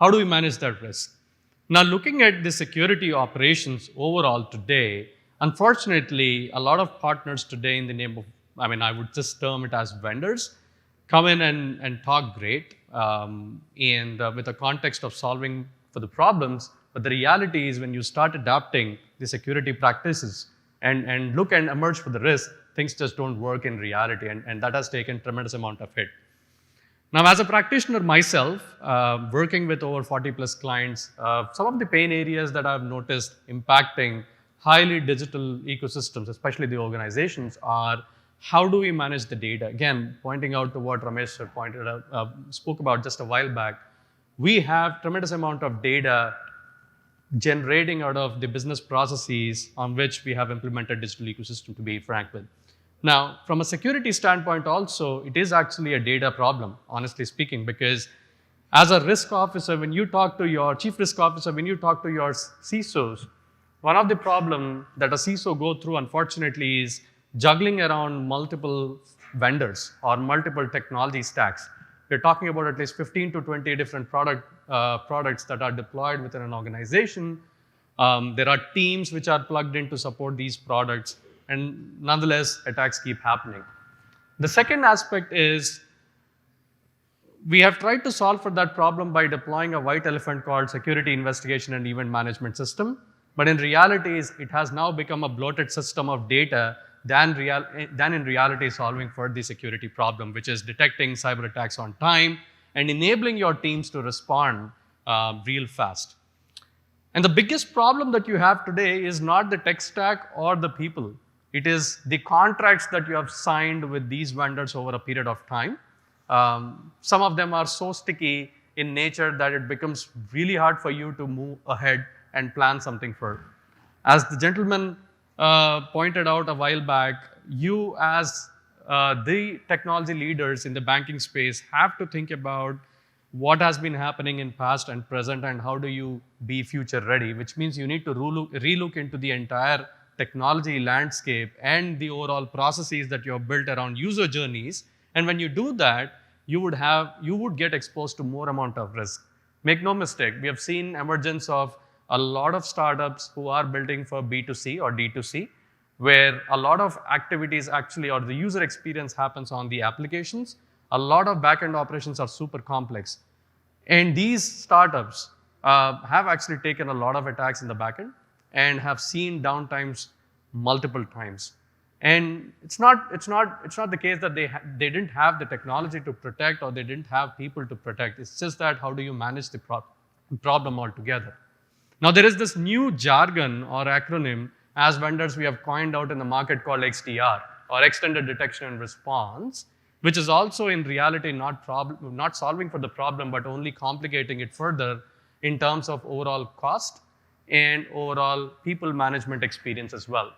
How do we manage that risk? Now, looking at the security operations overall today, unfortunately, a lot of partners today in the name of, I would just term it as vendors, come in and talk great and with a context of solving for the problems. But the reality is when you start adapting the security practices and look and emerge for the risk, things just don't work in reality. And that has taken tremendous amount of hit. Now, as a practitioner myself, working with over 40 plus clients, some of the pain areas that I've noticed impacting highly digital ecosystems, especially the organizations, are how do we manage the data? Again, pointing out to what Ramesh spoke about just a while back, we have tremendous amount of data generating out of the business processes on which we have implemented digital ecosystem, to be frank with. Now, from a security standpoint also, it is actually a data problem, honestly speaking, because as a risk officer, when you talk to your chief risk officer, when you talk to your CISOs, one of the problems that a CISO go through, unfortunately, is juggling around multiple vendors or multiple technology stacks. We're talking about at least 15 to 20 different products that are deployed within an organization. There are teams which are plugged in to support these products, and nonetheless, attacks keep happening. The second aspect is we have tried to solve for that problem by deploying a white elephant called security investigation and event management system. But in reality, it has now become a bloated system of data than in reality solving for the security problem, which is detecting cyber attacks on time and enabling your teams to respond real fast. And the biggest problem that you have today is not the tech stack or the people. It is the contracts that you have signed with these vendors over a period of time. Some of them are so sticky in nature that it becomes really hard for you to move ahead and plan something further. As the gentleman pointed out a while back, you as the technology leaders in the banking space have to think about what has been happening in past and present and how do you be future ready, which means you need to relook into the entire technology landscape and the overall processes that you have built around user journeys. And when you do that, you would get exposed to more amount of risk. Make no mistake, we have seen emergence of a lot of startups who are building for B2C or D2C, where a lot of activities actually, or the user experience happens on the applications. A lot of back-end operations are super complex. And these startups have actually taken a lot of attacks in the back-end and have seen downtimes multiple times. And it's not the case that they didn't have the technology to protect or they didn't have people to protect. It's just that how do you manage the problem altogether? Now, there is this new jargon or acronym as vendors we have coined out in the market called XDR, or Extended Detection and Response, which is also in reality not solving for the problem, but only complicating it further in terms of overall cost and overall people management experience as well.